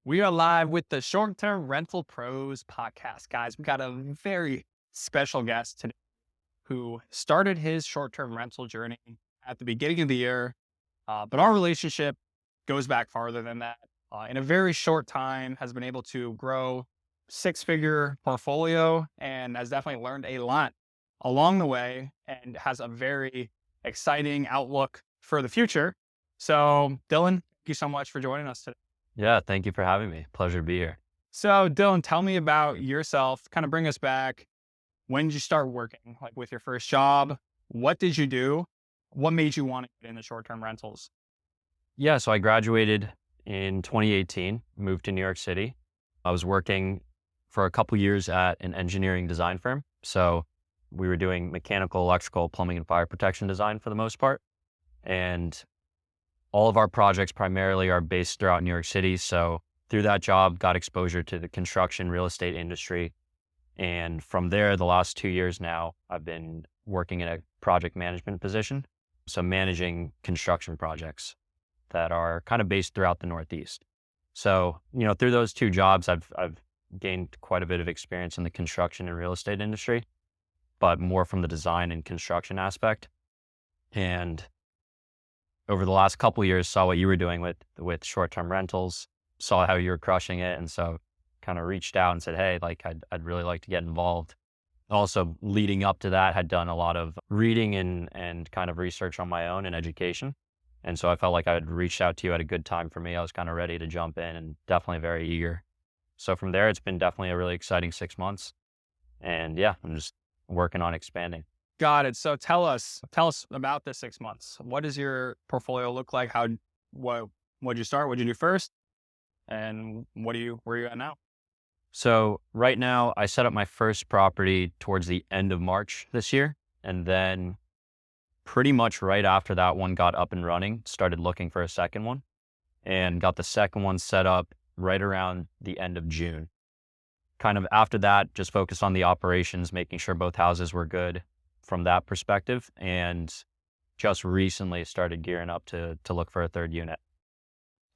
We are live with the Short Term Rental Pros podcast, guys. We got a very special guest today who started his short term rental journey at the beginning of the year. But our relationship goes back farther than that. In a very short time, has been able to grow six-figure portfolio and has definitely learned a lot along the way and has a very exciting outlook for the future. So, Dylan, thank you so much for joining us today. Yeah, thank you for having me. Pleasure to be here. So, Dylan, tell me about yourself. Kind of bring us back. When did you start working? Like with your first job? What did you do? What made you want to get into short-term rentals? Yeah, so I graduated in 2018, moved to New York City. I was working for a couple years at an engineering design firm. So we were doing mechanical, electrical, plumbing, and fire protection design for the most part. And all of our projects primarily are based throughout New York City. So through that job, got exposure to the construction real estate industry. And from there, the last 2 years now, I've been working in a project management position. So managing construction projects that are kind of based throughout the Northeast. So, through those two jobs, I've gained quite a bit of experience in the construction and real estate industry, but more from the design and construction aspect. And over the last couple of years, saw what you were doing with short-term rentals, saw how you were crushing it, and so kind of reached out and said, hey, like I'd really like to get involved. Also, leading up to that, had done a lot of reading and kind of research on my own and education. And so I felt like I had reached out to you at a good time for me. I was kind of ready to jump in and definitely very eager. So from there, it's been definitely a really exciting 6 months. And yeah, I'm just working on expanding. Got it. So tell us about the 6 months. What does your portfolio look like? What'd you start? What'd you do first? And where are you at now? So right now, I set up my first property towards the end of March this year. And then pretty much right after that one got up and running, started looking for a second one and got the second one set up right around the end of June. Kind of after that, just focused on the operations, making sure both houses were good from that perspective. And just recently started gearing up to look for a third unit.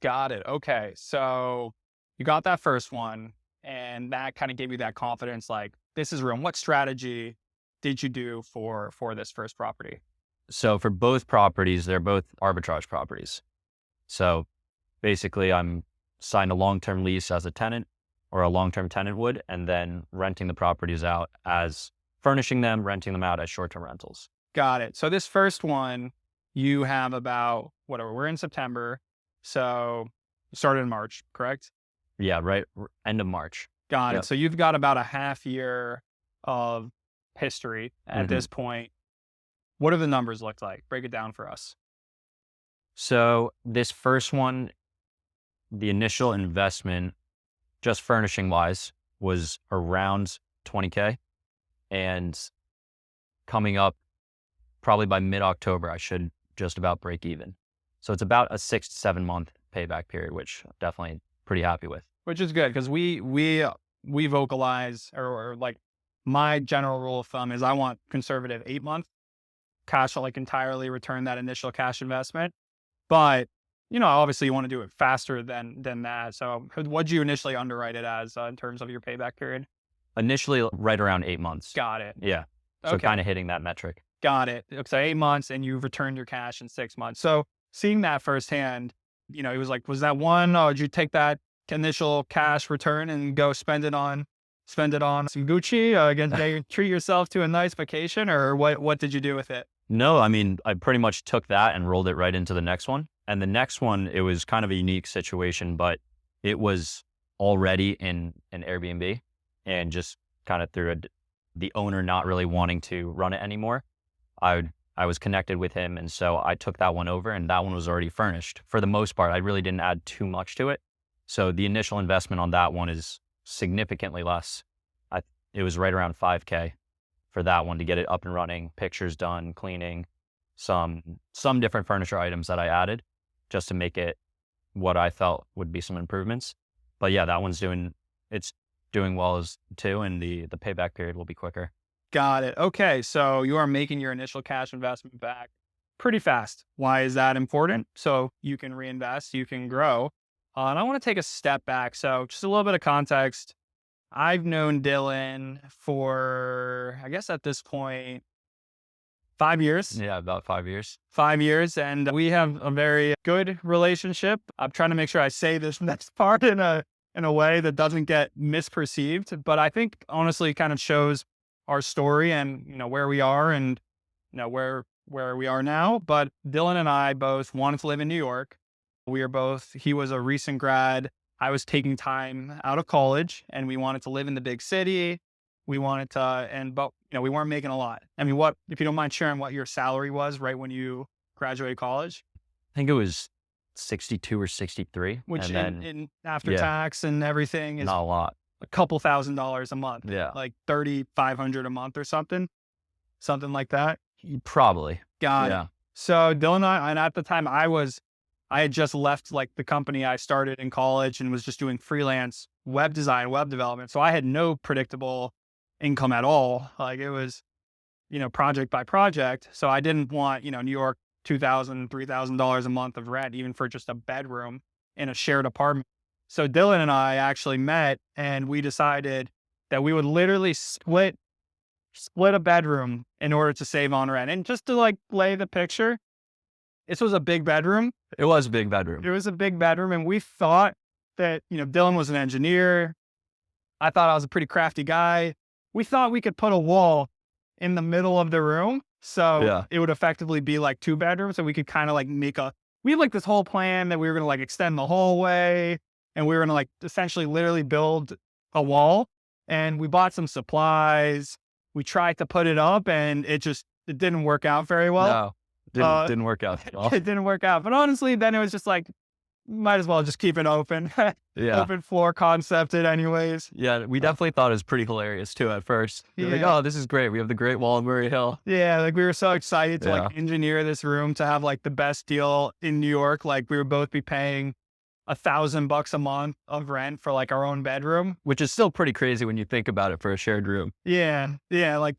Got it. Okay. So you got that first one and that kind of gave you that confidence, like this is real. What strategy did you do for this first property? So for both properties, they're both arbitrage properties. So basically I'm signed a long-term lease as a tenant or a long-term tenant would, and then renting the properties out as furnishing them, renting them out as short-term rentals. Got it. So this first one, you have about whatever, we're in September. So you started in March, correct? Yeah, right. End of March. Got it. Yep. So you've got about a half year of history at hmm this point. What do the numbers look like? Break it down for us. So this first one, the initial investment, just furnishing wise, was around 20K. And coming up probably by mid-October, I should just about break even. So it's about a 6 to 7 month payback period, which I'm definitely pretty happy with. Which is good because we vocalize or like my general rule of thumb is I want conservative 8 month cash to like entirely return that initial cash investment. But obviously you want to do it faster than that. So what'd you initially underwrite it as in terms of your payback period? Initially, right around 8 months. Got it. Yeah. So Okay. kind of hitting that metric. Got it. So 8 months and you've returned your cash in 6 months. So seeing that firsthand, it was like, was that one, oh, did you take that initial cash return and go spend it on some Gucci, treat yourself to a nice vacation, or what did you do with it? No, I mean, I pretty much took that and rolled it right into the next one. And the next one, it was kind of a unique situation, but it was already in an Airbnb and just kind of through the owner not really wanting to run it anymore. I was connected with him. And so I took that one over and that one was already furnished. For the most part, I really didn't add too much to it. So the initial investment on that one is significantly less. It was right around 5K for that one to get it up and running, pictures done, cleaning, some different furniture items that I added just to make it what I felt would be some improvements. But yeah, that one's it's doing well as too, and the payback period will be quicker. Got it. Okay. So you are making your initial cash investment back pretty fast. Why is that important? So you can reinvest, you can grow. And I want to take a step back. So just a little bit of context. I've known Dylan for, I guess at this point, 5 years. Yeah, about 5 years. 5 years, and we have a very good relationship. I'm trying to make sure I say this next part in a way that doesn't get misperceived, but I think honestly kind of shows our story and where we are and where we are now. But Dylan and I both wanted to live in New York. He was a recent grad. I was taking time out of college and we wanted to live in the big city. We wanted to, but we weren't making a lot. I mean, if you don't mind sharing what your salary was right when you graduated college? I think it was 62 or 63. Which and then, in after yeah, tax and everything is not a lot. a couple $1,000s a month, Yeah, like 3,500 a month or something like that. probably. Got it. Yeah. So Dylan and and at the time I had just left like the company I started in college and was just doing freelance web design, web development. So I had no predictable income at all. Like it was, project by project. So I didn't want, New York, $2,000, $3,000 a month of rent, even for just a bedroom in a shared apartment. So Dylan and I actually met and we decided that we would literally split a bedroom in order to save on rent. And just to like lay the picture, this was a big bedroom. It was a big bedroom. It was a big bedroom. And we thought that, Dylan was an engineer. I thought I was a pretty crafty guy. We thought we could put a wall in the middle of the room. So Yeah. it would effectively be like 2 bedrooms. So we could kind of like we had like this whole plan that we were going to like extend the hallway and we were going to like essentially literally build a wall. And we bought some supplies. We tried to put it up and it didn't work out very well. No, didn't work out at all. It didn't work out. But honestly, then it was just like, might as well just keep it open. Yeah. Open floor concepted anyways. Yeah, we definitely thought it was pretty hilarious too at first. We were like, Yeah. oh, this is great. We have the Great Wall of Murray Hill. Yeah, like we were so excited to like Yeah. engineer this room to have like the best deal in New York. Like we would both be paying $1,000 a month of rent for like our own bedroom. Which is still pretty crazy when you think about it for a shared room. Yeah, like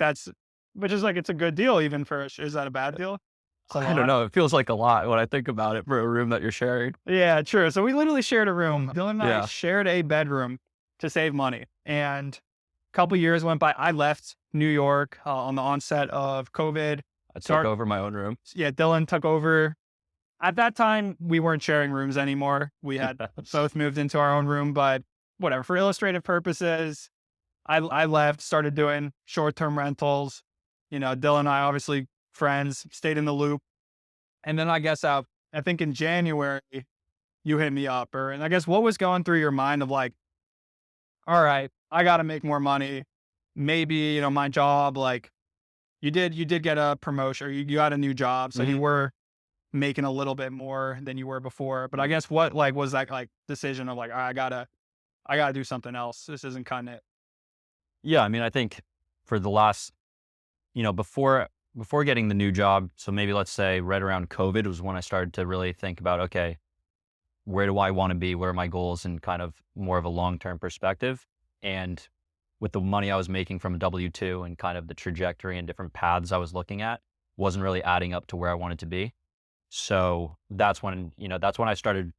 which is like it's a good deal even for is that a bad deal? It's a I don't lot. know. It feels like a lot when I think about it for a room that you're sharing. Yeah, true. So we literally shared a room. Dylan and I Yeah. shared a bedroom to save money. And a couple years went by. I left New York on the onset of COVID. I took over my own room. Yeah, Dylan took over. At that time, we weren't sharing rooms anymore. We had both moved into our own room, but whatever. For illustrative purposes, I left, started doing short-term rentals. Dylan and I obviously friends, stayed in the loop. And then I think in January, you hit me up. And I guess what was going through your mind of like, all right, I got to make more money. Maybe, my job, like you did get a promotion or you got a new job. So you were making a little bit more than you were before. But I guess what like was that like decision of like, I gotta do something else. This isn't cutting it. Yeah, I mean, I think for the last, before getting the new job, so maybe let's say right around COVID was when I started to really think about, okay, where do I want to be? What are my goals and kind of more of a long-term perspective? And with the money I was making from a W-2 and kind of the trajectory and different paths I was looking at wasn't really adding up to where I wanted to be. So that's when I started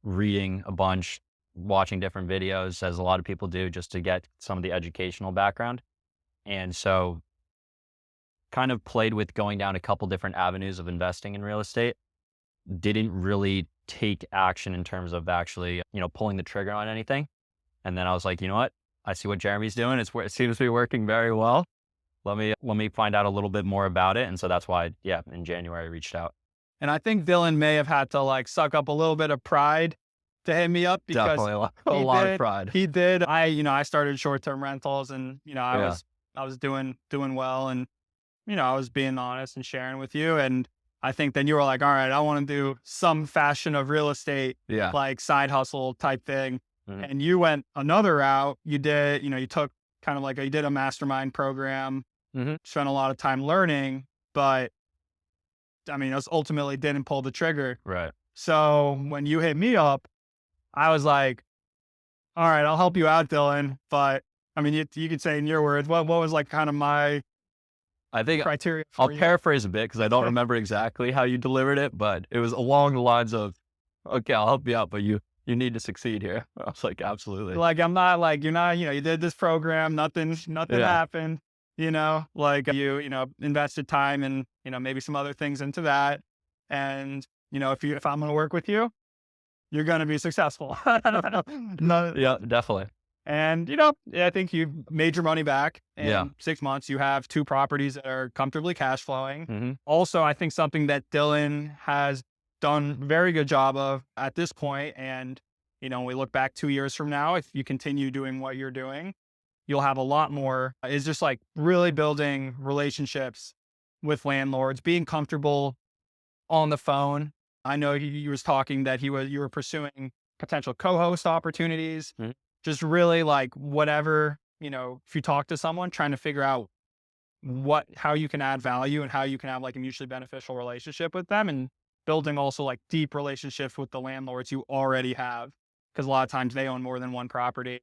reading a bunch, watching different videos, as a lot of people do, just to get some of the educational background. And so kind of played with going down a couple different avenues of investing in real estate. Didn't really take action in terms of actually, pulling the trigger on anything. And then I was like, you know what? I see what Jeremy's doing. It seems to be working very well. Let me find out a little bit more about it. And so that's why, in January I reached out. And I think Dylan may have had to like suck up a little bit of pride to hit me up because Definitely a lot of pride. He did. I started short-term rentals and, I was doing well and, I was being honest and sharing with you. And I think then you were like, all right, I want to do some fashion of real estate, like side hustle type thing. Mm-hmm. And you went another route. You did, you took kind of like you did a mastermind program, spent a lot of time learning, but I mean, it ultimately didn't pull the trigger. Right. So when you hit me up, I was like, all right, I'll help you out, Dylan. But I mean, you could say in your words, what was like kind of my criteria? I'll paraphrase a bit because I don't remember exactly how you delivered it, but it was along the lines of, okay, I'll help you out, but you You need to succeed here. I was like, absolutely. Like, I'm not like, you're not, you did this program, nothing Yeah. happened, like you invested time and, maybe some other things into that. And, if I'm going to work with you, you're going to be successful. No, Yeah, definitely. and, I think you've made your money back Yeah. in 6 months. You have two properties that are comfortably cash flowing. Hmm. Also, I think something that Dylan has done a very good job of at this point, and, we look back 2 years from now, if you continue doing what you're doing, you'll have a lot more, is just like really building relationships with landlords, being comfortable on the phone. I know he was talking that you were pursuing potential co-host opportunities, Mhm. just really like whatever, if you talk to someone, trying to figure out how you can add value and how you can have like a mutually beneficial relationship with them, and building also like deep relationships with the landlords you already have, because a lot of times they own more than one property.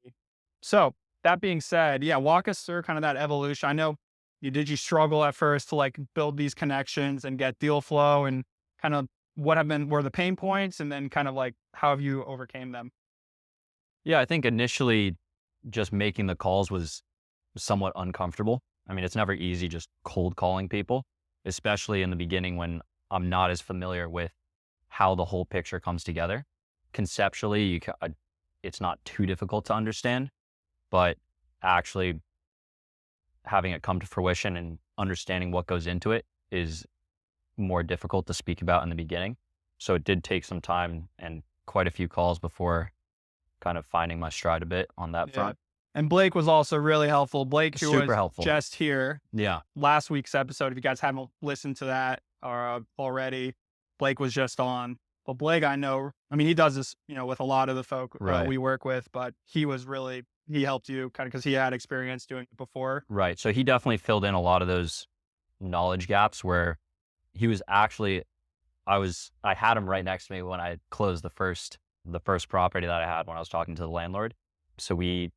So that being said, yeah, walk us through kind of that evolution. I know you struggle at first to like build these connections and get deal flow, and kind of were the pain points, and then kind of like how have you overcame them? Yeah, I think initially just making the calls was somewhat uncomfortable. I mean, it's never easy just cold calling people, especially in the beginning when I'm not as familiar with how the whole picture comes together. Conceptually, it's not too difficult to understand, but actually having it come to fruition and understanding what goes into it is more difficult to speak about in the beginning. So it did take some time and quite a few calls before kind of finding my stride a bit on that Yeah. front. And Blake was also really helpful. Blake, who Super was helpful. just here Yeah. last week's episode, if you guys haven't listened to that already, Blake was just on. But Blake, I know, I mean, he does this, with a lot of the folk Right. we work with, but he helped you kind of because he had experience doing it before. Right. So he definitely filled in a lot of those knowledge gaps where he was actually, I had him right next to me when I closed the first property that I had when I was talking to the landlord. So he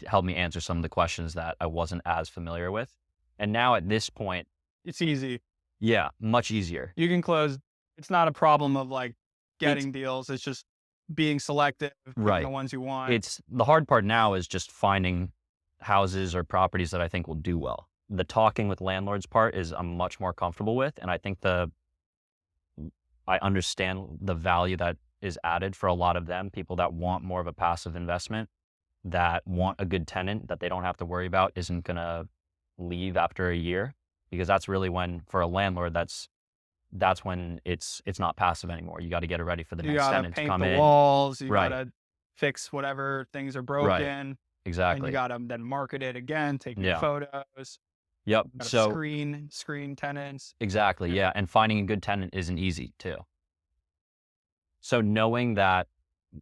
helped me answer some of the questions that I wasn't as familiar with. And now at this point, It's easy. yeah, much easier. You can close. It's not a problem of like It's getting deals. It's just being selective, picking the right. ones you want. It's the hard part now is just finding houses or properties that I think will do well. The talking with landlords part is I'm much more comfortable with. And I think I understand the value that is added for a lot of them, people that want more of a passive investment, that want a good tenant that they don't have to worry about isn't going to leave after a year, because that's really when, for a landlord, that's when it's not passive anymore. You got to get it ready for the You next gotta tenant to paint come the in. walls. You Right. gotta fix whatever things are Right. broken. And you Exactly. gotta then market it again, take new Yeah. photos, Yep. gotta So screen tenants. exactly. Yeah. Yeah. And finding a good tenant isn't easy too. So knowing that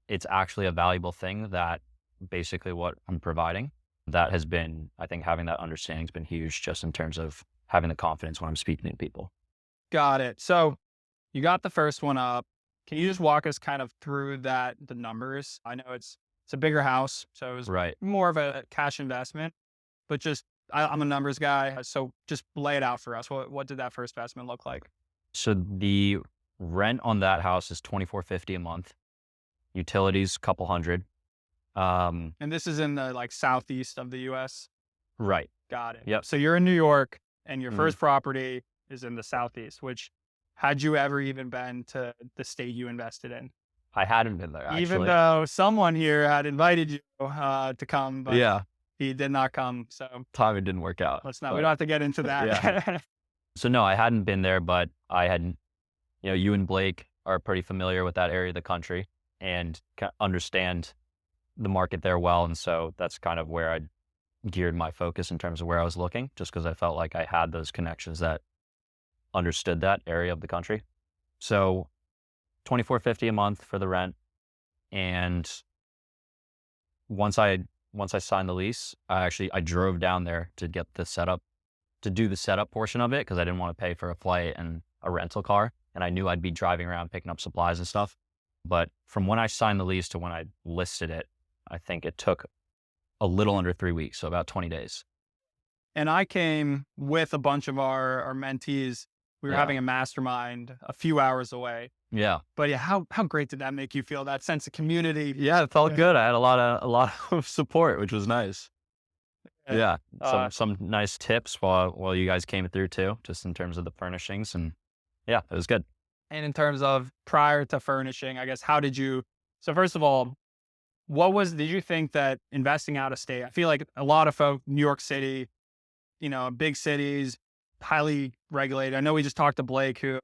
it's actually a valuable thing, that basically what I'm providing, that has been, I think having that understanding has been huge just in terms of having the confidence when I'm speaking to people. Got it. So you got the first one up. Can you just walk us kind of through the numbers? I know it's a bigger house, so it was Right. more of a cash investment, but just I'm a numbers guy, so just lay it out for us. What did that first investment look like? So the rent on that house is $2,450 a month. Utilities, couple hundred. And this is in the like southeast of the US. Right. Got it. Yep. So you're in New York and your Mhm. first property is in the southeast, which had you ever even been to the state you invested in? I hadn't been there Even actually. though someone here had invited you to come, but Yeah. he did not come. So Timing didn't work out. we But don't have to get into that. so no, I hadn't been there, but I had, you and Blake are pretty familiar with that area of the country and understand the market there well. And so that's kind of where I geared my focus in terms of where I was looking, just because I felt like I had those connections that understood that area of the country. So $2,450 a month for the rent. And once I signed the lease, I drove down there to get the setup, to do the setup portion of it, because I didn't want to pay for a flight and a rental car. And I knew I'd be driving around picking up supplies and stuff. But from when I signed the lease to when I listed it, I think it took a little under 3 weeks, so about 20 days. And I came with a bunch of our mentees We were Yeah. having a mastermind a few hours away. Yeah. But yeah, how great did that make you feel? That sense of community. Yeah. It felt Yeah. good. I had a lot of support, which was nice. Yeah. Yeah. Uh, Some nice tips while you guys came through too, just in terms of the furnishings. And yeah, it was good. and in terms of prior to furnishing, I guess, how did you? So first of all, did you think that investing out of state? I feel like a lot of folk, New York City, big cities, highly regulated. I know we just talked to Blake, who,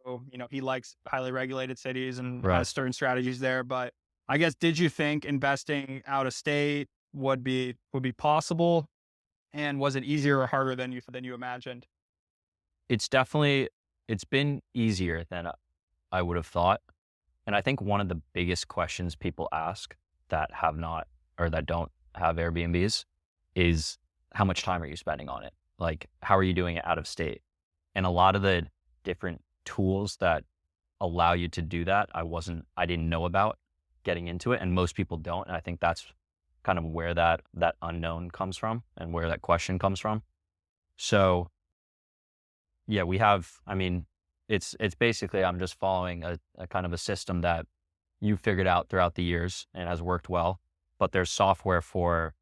he likes highly regulated cities and Right. has certain strategies there. But I guess, did you think investing out of state would be possible? And was it easier or harder than you imagined? It's been easier than I would have thought. And I think one of the biggest questions people ask that have not or that don't have Airbnbs is, how much time are you spending on it? Like, how are you doing it out of state? And a lot of the different tools that allow you to do that, I didn't know about getting into it. And most people don't. And I think that's kind of where that unknown comes from and where that question comes from. So yeah, it's basically, I'm just following a kind of a system that you figured out throughout the years and has worked well. But there's software for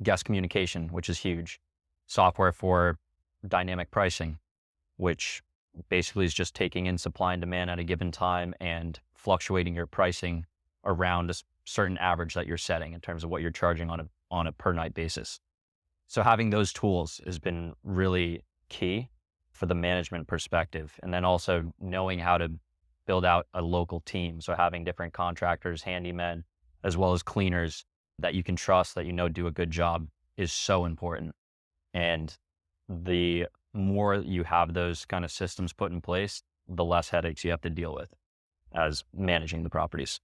guest communication, which is huge. Software for dynamic pricing, which basically is just taking in supply and demand at a given time and fluctuating your pricing around a certain average that you're setting in terms of what you're charging on a per night basis. So having those tools has been really key for the management perspective. And then also knowing how to build out a local team. So having different contractors, handymen, as well as cleaners that you can trust, that do a good job, is so important. And the more you have those kind of systems put in place, the less headaches you have to deal with as managing the properties.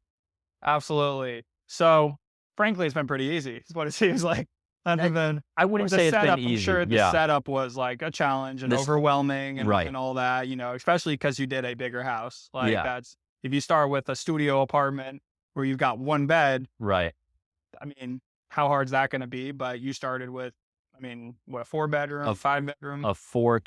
Absolutely. So frankly, it's been pretty easy, is what it seems like. Other than I wouldn't the say it's been setup, I'm easy. sure the Yeah. setup was like a challenge and This overwhelming and, Right. and all that, especially because you did a bigger house. Like, Yeah. that's, if you start with a studio apartment where you've got one bed, Right. I mean, how hard is that going to be? But you started with, what, 4 bedroom, A 5 bedroom, A four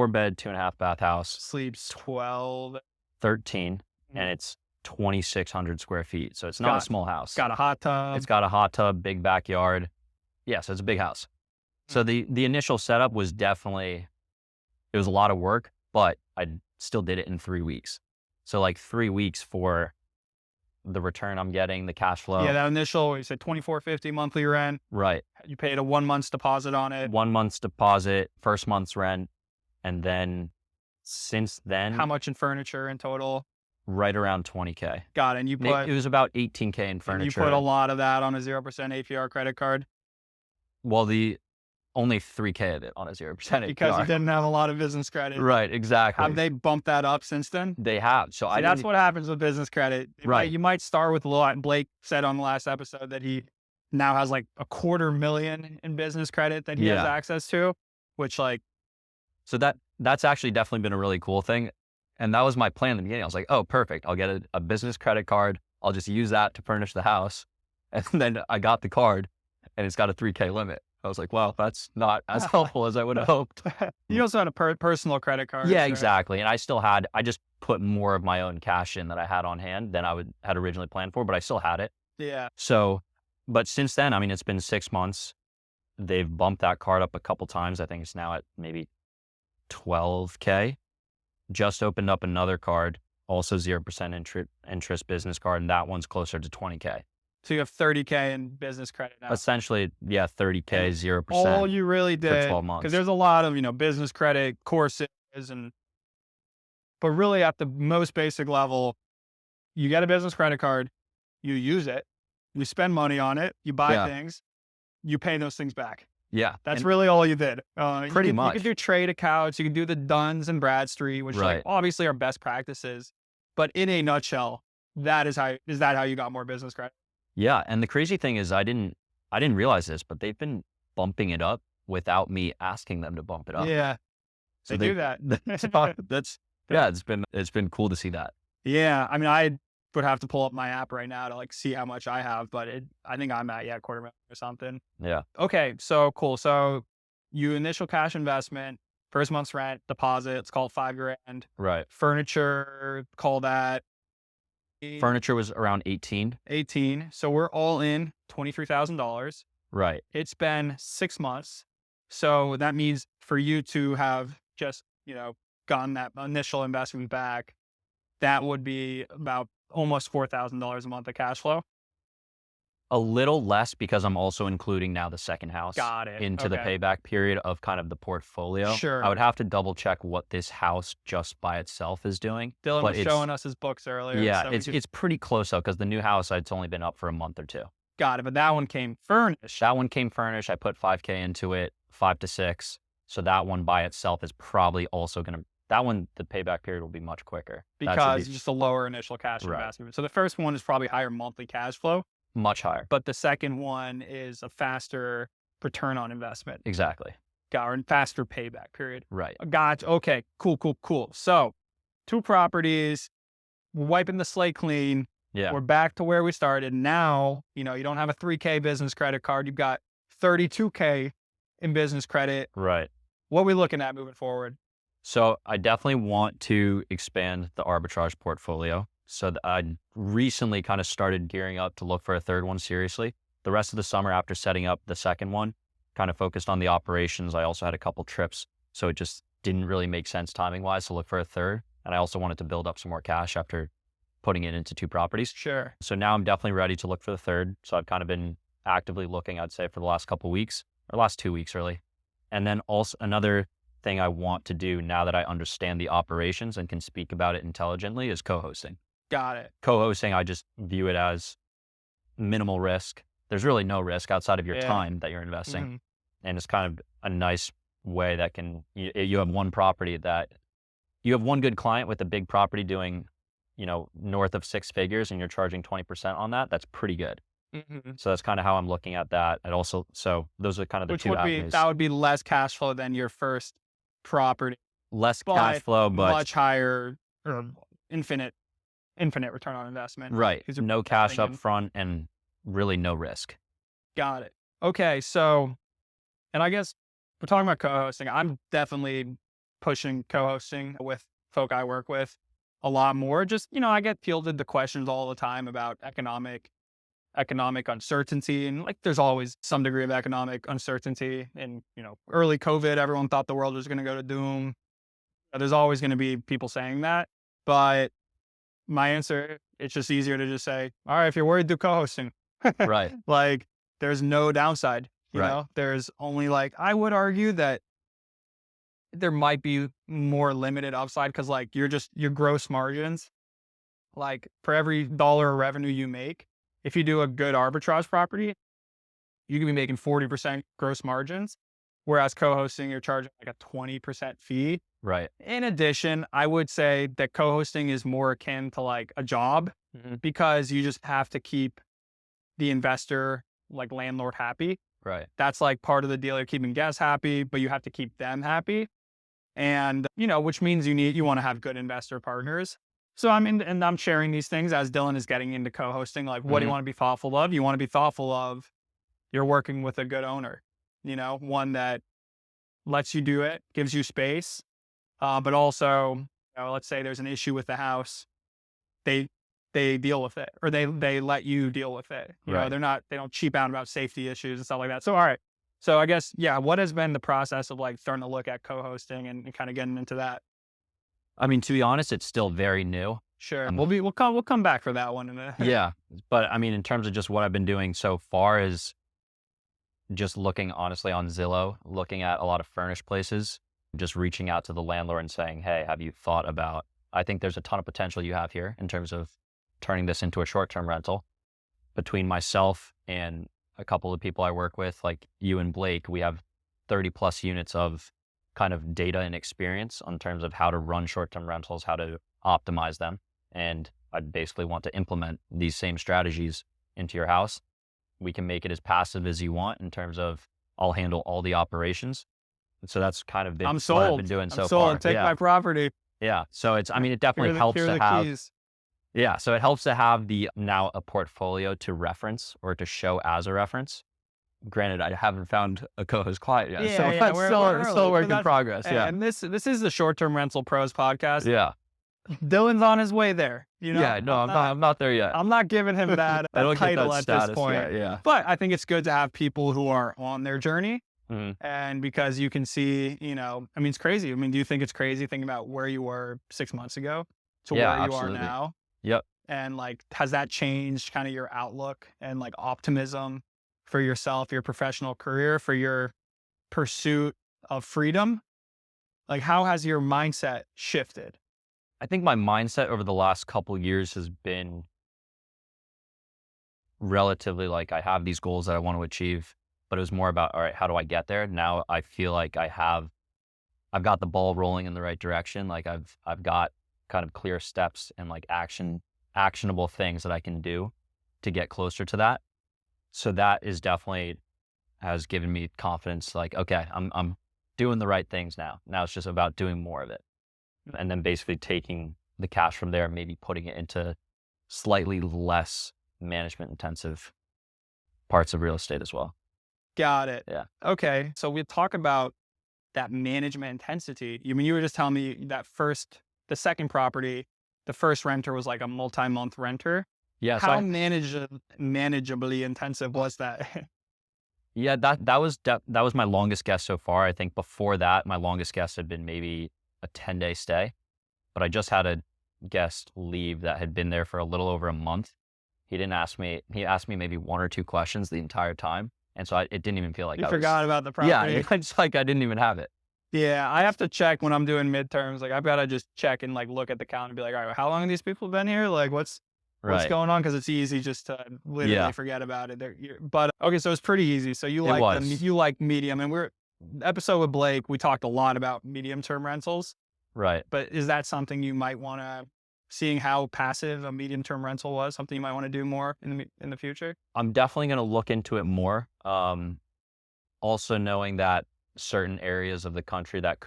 bed, 2.5 bath house, sleeps 12, 13, and Mm. it's 2,600 square feet. So it's not a small house. got a hot tub. It's got a hot tub, big backyard. Yeah, so it's a big house. So the initial setup was definitely, it was a lot of work, but I still did it in 3 weeks. So like 3 weeks for the return I'm getting, the cash flow. Yeah, that initial, you said $2,450 monthly rent. Right. You paid a 1 month's deposit on it. 1 month's deposit, first month's rent. And then since then, How much in furniture in total? right around 20K. Got it. And It was about 18K in furniture. you put a lot of that on a 0% APR credit card Well, the only 3K of it on a 0% because you APR. didn't have a lot of business credit. Right, exactly. Have they bumped that up since then? They have. So See, that's what happens with business credit. Right. You might start with a lot. Blake said on the last episode that he now has like $250,000 in business credit that he has Yeah. access to, which, like, So that's actually definitely been a really cool thing. And that was my plan in the beginning. I was like, oh, perfect. I'll get a business credit card. I'll just use that to furnish the house. And then I got the card and it's got a 3K limit. I was like, well, that's not as helpful as I would have hoped. you also had a personal credit card. Yeah, right? exactly. And I just put more of my own cash in that I had on hand than I had originally planned for, but I still had it. Yeah. So, but since then, it's been 6 months. They've bumped that card up a couple times. I think it's now at maybe 12K. Just opened up another card, also 0% interest business card, and that one's closer to 20K. So you have 30K in business credit now. Essentially, yeah, 30K, 0%. All you really did, 12 months. because there's a lot of, business credit courses, but really at the most basic level, you get a business credit card, you use it, you spend money on it, you buy Yeah. things, you pay those things back. Yeah. That's really all you did. Pretty You much. could do trade accounts, you could do the Duns and Bradstreet, which Right. like obviously are best practices, but in a nutshell, is that how you got more business credit? Yeah, and the crazy thing is I didn't realize this, but they've been bumping it up without me asking them to bump it up. Yeah, So they do that. It's been cool to see that. Yeah, I would have to pull up my app right now to like see how much I have, but I think I'm at $250,000 or something. Yeah. Okay, so cool. So you initial cash investment, First month's rent, deposit, it's called $5,000. Right. Furniture, call that Furniture was around 18. 18. So we're all in $23,000. Right. It's been 6 months. So that means for you to have just, gotten that initial investment back, that would be about almost $4,000 a month of cash flow. A little less because I'm also including now the second house Got it. into the Okay. payback period of kind of the portfolio. Sure. I would have to double check what this house just by itself is doing. Dylan but was showing us his books earlier. Yeah, so it's pretty close though, because the new house, it's only been up for a month or two. got it. But that one came furnished. That one came furnished. I put 5K into it, 5 to 6. So that one by itself is probably also going to, that one, the payback period will be much quicker. That should because be just a lower initial cash Right. investment. So the first one is probably higher monthly cash flow, much higher. but the second one is a faster return on investment. Exactly. Or faster payback period. Right. Gotcha. Okay. Cool. So 2 properties, we're wiping the slate clean. Yeah. We're back to where we started. Now, you don't have a 3K business credit card. You've got 32K in business credit. Right. What are we looking at moving forward? So I definitely want to expand the arbitrage portfolio. So I recently kind of started gearing up to look for a third one seriously. The rest of the summer after setting up the second one, kind of focused on the operations. I also had a couple trips, so it just didn't really make sense timing wise to look for a third. And I also wanted to build up some more cash after putting it into 2 properties. Sure. So now I'm definitely ready to look for the third. So I've kind of been actively looking, I'd say, for the last couple weeks, or last 2 weeks really. And then also another thing I want to do now that I understand the operations and can speak about it intelligently is co-hosting. Got it. Co-hosting, I just view it as minimal risk. There's really no risk outside of your Yeah. time that you're investing. Mhm. And it's kind of a nice way that you have one property that you have one good client with a big property doing, north of 6 figures and you're charging 20% on that. That's pretty good. Mhm. So that's kind of how I'm looking at that. And also, so those are kind of the Which two would be, avenues. that would be less cash flow than your first property, Less but cash flow, but much higher or infinite return on investment. right. 'Cause you're No cash investing up in- front and really no risk. Got it. Okay. So, and I guess we're talking about co-hosting. I'm definitely pushing co-hosting with folk I work with a lot more. Just, I get fielded the questions all the time about economic uncertainty. And like, there's always some degree of economic uncertainty. And, early COVID, everyone thought the world was going to go to doom. There's always going to be people saying that. But my answer, it's just easier to just say, all right, if you're worried, do co-hosting. Right. Like, there's no downside, Right. there's only I would argue that there might be more limited upside because your gross margins, for every dollar of revenue you make, if you do a good arbitrage property, you can be making 40% gross margins. Whereas co-hosting, you're charging a 20% fee. Right. In addition, I would say that co-hosting is more akin to a job because you just have to keep the investor, landlord, happy. Right. That's part of the deal. You're keeping guests happy, but you have to keep them happy. And, which means you want to have good investor partners. So I'm sharing these things as Dylan is getting into co-hosting. What do you want to be thoughtful of? You want to be thoughtful of you're working with a good owner, one that lets you do it, gives you space. But also, let's say there's an issue with the house. They deal with it, or they let you deal with it. Right. They don't cheap out about safety issues and stuff like that. So, all right. So I guess, yeah, what has been the process of starting to look at co-hosting and kind of getting into that? I mean, to be honest, it's still very new. Sure. We'll come back for that one. Yeah. But I mean, in terms of just what I've been doing so far is just looking honestly on Zillow, looking at a lot of furnished places, just reaching out to the landlord and saying, hey, have you thought about, I think there's a ton of potential you have here in terms of turning this into a short-term rental. Between myself and a couple of people I work with, like you and Blake, we have 30 plus units of kind of data and experience in terms of how to run short-term rentals, how to optimize them. And I basically want to implement these same strategies into your house. We can make it as passive as you want in terms of I'll handle all the operations. And so that's kind of been I'm what sold. I've been doing I'm so sold. far. Take my property. Yeah. So it definitely Here helps are to the have, keys. yeah. So it helps to have now a portfolio to reference or to show as a reference granted, I haven't found a co-host client yet, so Yeah, that's we're still early, a work but in that's progress. Yeah, and this is the Short Term Rental Pros podcast. yeah, Dylan's on his way there. You know, yeah. No, I'm not there yet. I'm not giving him that I don't get title that at this status point. yet. Yeah. But I think it's good to have people who are on their journey. Mhm. And because you can see, I mean, it's crazy. I mean, do you think it's crazy thinking about where you were 6 months ago to Yeah, where you are absolutely. now? Yep. And like, has that changed kind of your outlook and like optimism for yourself, your professional career, for your pursuit of freedom? Like, how has your mindset shifted? I think my mindset over the last couple years has been relatively like I have these goals that I want to achieve, but it was more about, all right, how do I get there? Now I feel like I've got the ball rolling in the right direction. Like I've got kind of clear steps and like actionable things that I can do to get closer to that. So that is definitely has given me confidence. Like, okay, I'm doing the right things now. Now it's just about doing more of it. And then basically taking the cash from there, maybe putting it into slightly less management intensive parts of real estate as well. Got it. Yeah. Okay. So we talk about that management intensity. You were just telling me that the second property, the first renter was like a multi-month renter. Yeah. How manageably intensive was that? Yeah, that was my longest guest so far. I think before that, my longest guest had been maybe a 10-day stay, but I just had a guest leave that had been there for a little over a month. He asked me maybe one or two questions the entire time. And so it didn't even feel like You forgot about the property. yeah, it's like I didn't even have it. Yeah, I have to check when I'm doing midterms. Like, I've got to just check and like look at the count and be like, all right, how long have these people been here? Like, what's Right. going on? Because it's easy just to literally Yeah. forget about it. But okay, so it's pretty easy. So you It was. you like medium, and episode with Blake. We talked a lot about medium term rentals. Right. But is that something you might want to, seeing how passive a medium term rental was, something you might want to do more in the future? I'm definitely going to look into it more. Also knowing that certain areas of the country that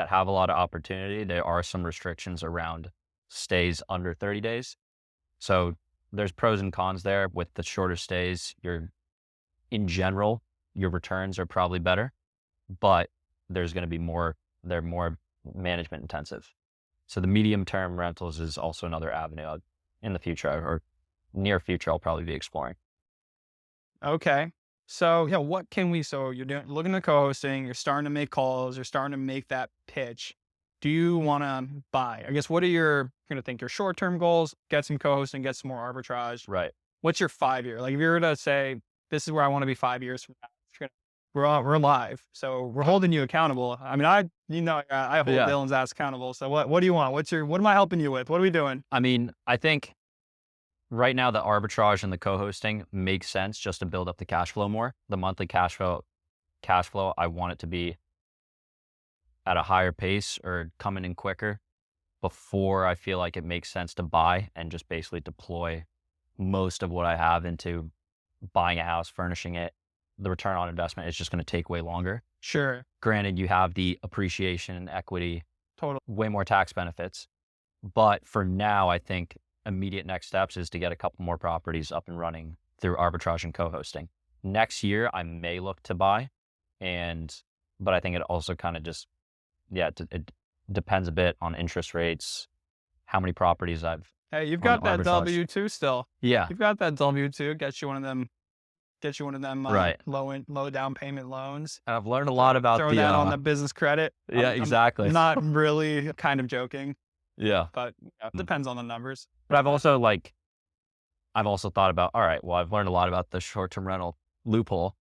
have a lot of opportunity, there are some restrictions around stays under 30 days. So there's pros and cons there. With the shorter stays, in general, your returns are probably better, but there's going to be they're more management intensive. So the medium term rentals is also another avenue in the future or near future I'll probably be exploring. Okay. So yeah, so you're looking at co-hosting, you're starting to make calls, you're starting to make that pitch. Do you want to buy? I guess you're going to think your short-term goals, get some co-hosting, get some more arbitrage. Right. What's your 5-year? Like, if you were to say, this is where I want to be 5 years from now, we're live. So we're holding you accountable. I mean, I hold Dylan's ass accountable. So what do you want? What am I helping you with? What are we doing? I mean, I think right now the arbitrage and the co-hosting makes sense just to build up the cash flow more. The monthly cash flow, I want it to be at a higher pace or coming in quicker before I feel like it makes sense to buy and just basically deploy most of what I have into buying a house, furnishing it. The return on investment is just going to take way longer. Sure. Granted, you have the appreciation and equity, Total. way more tax benefits. But for now, I think immediate next steps is to get a couple more properties up and running through arbitrage and co-hosting. Next year, I may look to buy, but I think it also kind of just, it depends a bit on interest rates, how many properties I've. Hey, you've got that W-2 still. Yeah. You've got that W-2. Get you one of them right. low down payment loans. And I've learned a lot about throwing that on the business credit. Yeah, exactly. I'm not really kind of joking. Yeah. But it depends on the numbers. But I've also thought about, all right, well, I've learned a lot about the short-term rental loophole.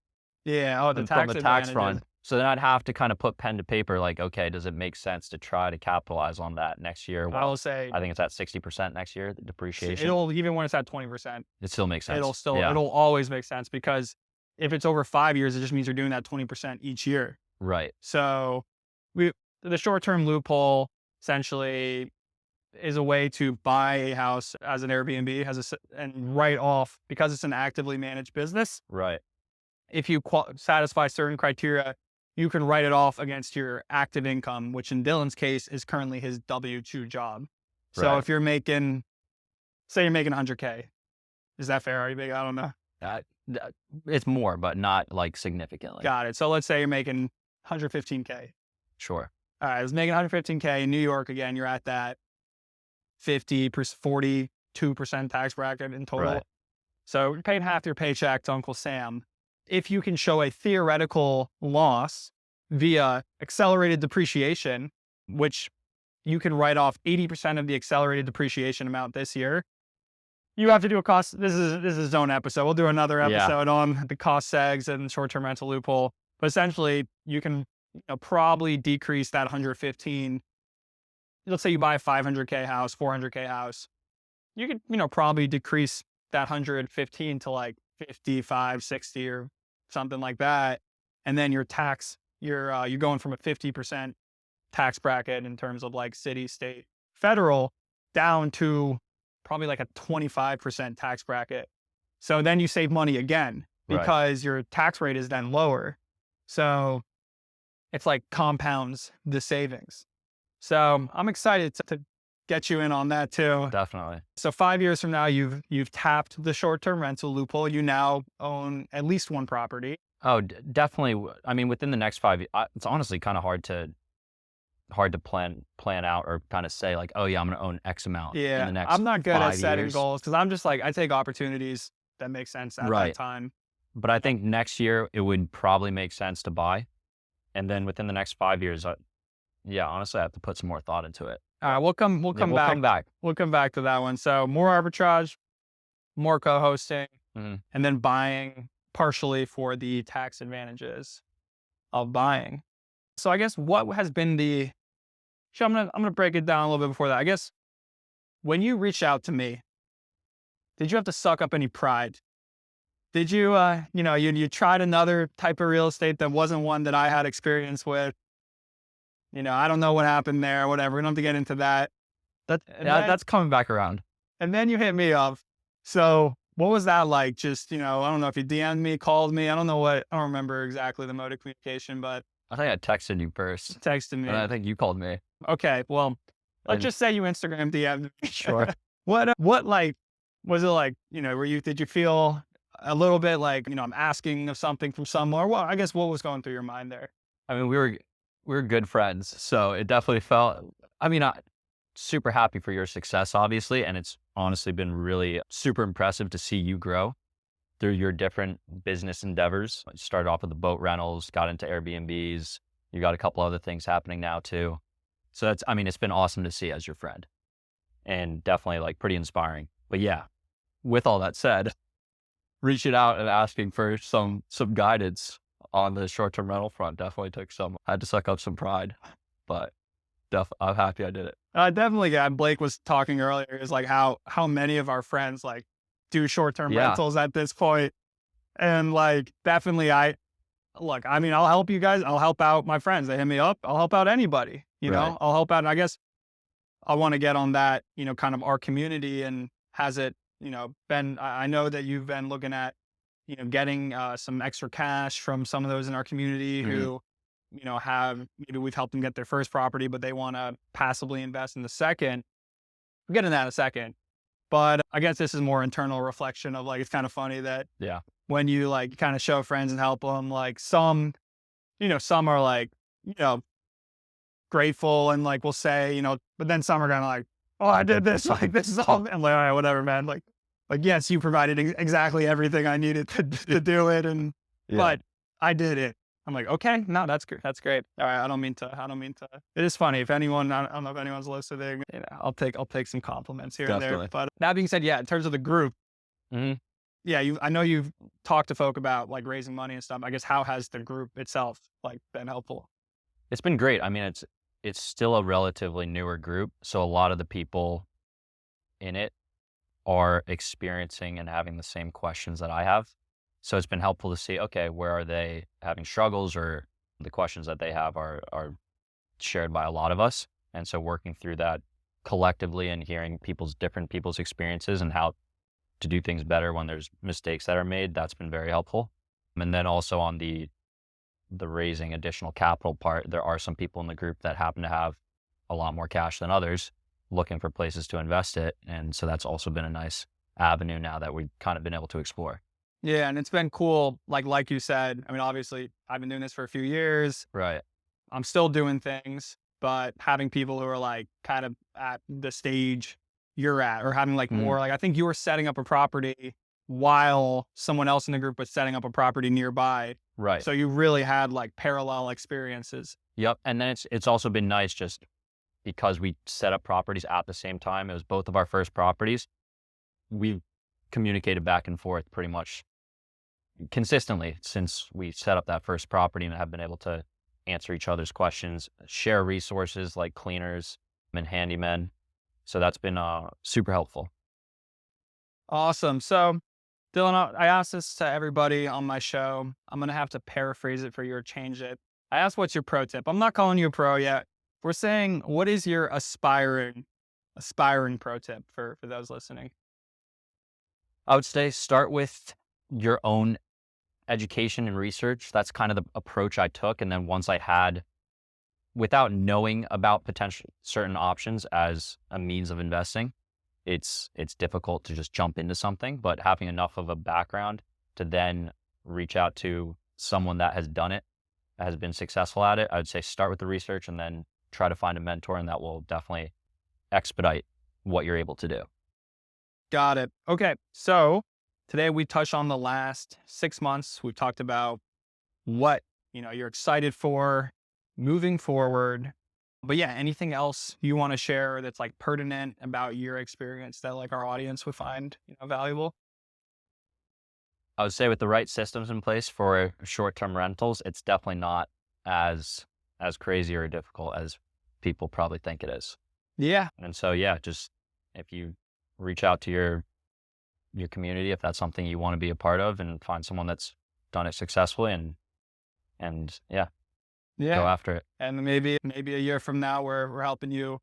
Yeah. Oh, the tax front. So then I'd have to kind of put pen to paper, like, okay, does it make sense to try to capitalize on that next year? Well, I will say, I think it's at 60% next year, the depreciation. Even when it's at 20%, it still makes sense. It'll always make sense, because if it's over 5 years, it just means you're doing that 20% each year. Right. So the short-term loophole essentially is a way to buy a house as an Airbnb, and write off, because it's an actively managed business. Right. If you satisfy certain criteria, you can write it off against your active income, which in Dylan's case is currently his W-2 job. So if say you're making 100K, is that fair? Are you big? I don't know. It's more, but not like significantly. Got it. So let's say you're making 115K. Sure. All right, I was making 115K in New York again. You're at that 42% tax bracket in total. Right. So you're paying half your paycheck to Uncle Sam. If you can show a theoretical loss via accelerated depreciation, which you can write off 80% of the accelerated depreciation amount this year, you have to do a cost. This is its own episode. We'll do another episode on the cost segs and short-term rental loophole. But essentially, you can probably decrease that 115. Let's say you buy a 500K house, 400K house. You could, probably decrease that 115 to like 55, 60 or something like that. And then your tax, you're going from a 50% tax bracket in terms of like city, state, federal, down to probably like a 25% tax bracket. So then you save money again because your tax rate is then lower. So it's like compounds the savings. So I'm excited to get you in on that too. Definitely. So 5 years from now, you've tapped the short-term rental loophole. You now own at least one property. Oh, definitely. I mean, within the next 5 years, it's honestly kind of hard to plan out or kind of say like, oh yeah, I'm going to own X amount in the next I'm not good at setting years. goals because I'm just like, I take opportunities that make sense at that time. But I think next year it would probably make sense to buy. And then within the next 5 years, honestly, I have to put some more thought into it. All right, we'll come back. We'll come back to that one. So more arbitrage, more co-hosting, and then buying partially for the tax advantages of buying. So I guess what has been I'm gonna break it down a little bit before that. I guess when you reached out to me, did you have to suck up any pride? Did you, you tried another type of real estate that wasn't one that I had experience with? I don't know what happened there, whatever. We don't have to get into that. That's coming back around. And then you hit me up. So what was that like? Just, I don't know if you DM'd me, called me. I don't remember exactly the mode of communication, but I think I texted you first. Texted me. And I think you called me. Okay. Well, let's just say you Instagram DM'd me. Sure. What like, was it like, did you feel a little bit like, I'm asking of something from someone? Well, I guess what was going through your mind there? I mean, we were good friends. So it definitely felt, super happy for your success, obviously. And it's honestly been really super impressive to see you grow through your different business endeavors. You started off with the boat rentals, got into Airbnbs. You got a couple other things happening now too. So it's been awesome to see as your friend and definitely like pretty inspiring. But yeah, with all that said, reaching out and asking for some guidance on the short-term rental front definitely I had to suck up some pride, but I'm happy I did it. Definitely. Yeah. Blake was talking earlier is like how many of our friends like do short-term rentals at this point. And like, definitely I'll help you guys. I'll help out my friends. They hit me up. I'll help out anybody, know, I'll help out. And I guess I want to get on that, kind of our community and has it, been, I know that you've been looking at, getting some extra cash from some of those in our community who, maybe we've helped them get their first property, but they want to passively invest in the second. We'll get into that in a second. But I guess this is more internal reflection of like, it's kind of funny that when you like kind of show friends and help them, like some are like, grateful and like, we'll say, but then some are kind of like, oh, I did this, like, this is all, and like, all right, whatever, man. Like, yes, you provided exactly everything I needed to do it. And, but I did it. I'm like, okay, no, that's good. That's great. All right. I don't mean to, it is funny. If anyone, I don't know if anyone's listening, I'll take some compliments here and there. But that being said, in terms of the group, I know you've talked to folk about like raising money and stuff. I guess, how has the group itself like been helpful? It's been great. I mean, it's still a relatively newer group. So a lot of the people in it are experiencing and having the same questions that I have. So it's been helpful to see, okay, where are they having struggles, or the questions that they have are shared by a lot of us. And so working through that collectively and hearing different people's experiences and how to do things better when there's mistakes that are made, that's been very helpful. And then also on the raising additional capital part, there are some people in the group that happen to have a lot more cash than others, looking for places to invest it. And so that's also been a nice avenue now that we've kind of been able to explore. Yeah. And it's been cool. Like you said, I mean, obviously I've been doing this for a few years. Right. I'm still doing things, but having people who are like kind of at the stage you're at, or having like Mm, more, like I think you were setting up a property while someone else in the group was setting up a property nearby. right. So you really had like parallel experiences. Yep. And then it's also been nice just because we set up properties at the same time. It was both of our first properties. We communicated back and forth pretty much consistently since we set up that first property and have been able to answer each other's questions, share resources like cleaners and handymen. So that's been super helpful. Awesome. So, Dylan, I asked this to everybody on my show. I'm going to have to paraphrase it for you or change it. I asked, what's your pro tip? I'm not calling you a pro yet. We're saying, what is your aspiring pro tip for those listening? I would say start with your own education and research. That's kind of the approach I took. And then once I had, without knowing about potential certain options as a means of investing, it's difficult to just jump into something. But having enough of a background to then reach out to someone that has done it, has been successful at it, I would say start with the research and then try to find a mentor, and that will definitely expedite what you're able to do. Got it. Okay. So today we touched on the last 6 months. We've talked about what, you're excited for moving forward. But yeah, anything else you want to share that's like pertinent about your experience that like our audience would find, valuable? I would say with the right systems in place for short-term rentals, it's definitely not as crazy or difficult as people probably think it is. Yeah. And so, yeah, just if you reach out to your community, if that's something you want to be a part of, and find someone that's done it successfully, and yeah, go Yeah. after it. And maybe a year from now we're helping you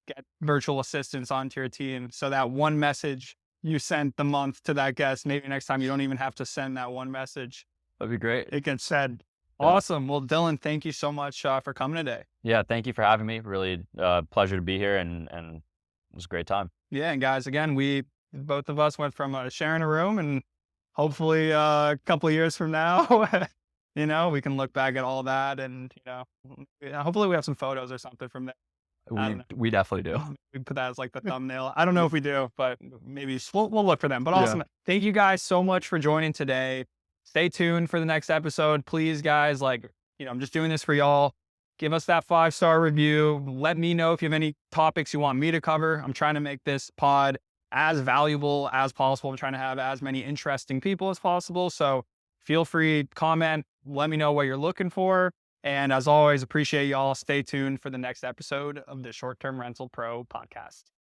get virtual assistants onto your team. So that one message you sent the month to that guest, maybe next time you don't even have to send that one message. That'd be great. It gets said. Yeah. Awesome. Well, Dylan, thank you so much for coming today. Yeah. Thank you for having me. Really, pleasure to be here, and it was a great time. Yeah. And guys, again, both of us went from sharing a room, and hopefully a couple of years from now, we can look back at all that, and, hopefully we have some photos or something from there. I don't know. We definitely do. We put that as like the thumbnail. I don't know if we do, but maybe we'll look for them. But Yeah. awesome. Thank you guys so much for joining today. Stay tuned for the next episode. Please, guys, I'm just doing this for y'all. Give us that 5-star review. Let me know if you have any topics you want me to cover. I'm trying to make this pod as valuable as possible. I'm trying to have as many interesting people as possible. So feel free, comment, let me know what you're looking for. And as always, appreciate y'all. Stay tuned for the next episode of the Short Term Rental Pro podcast.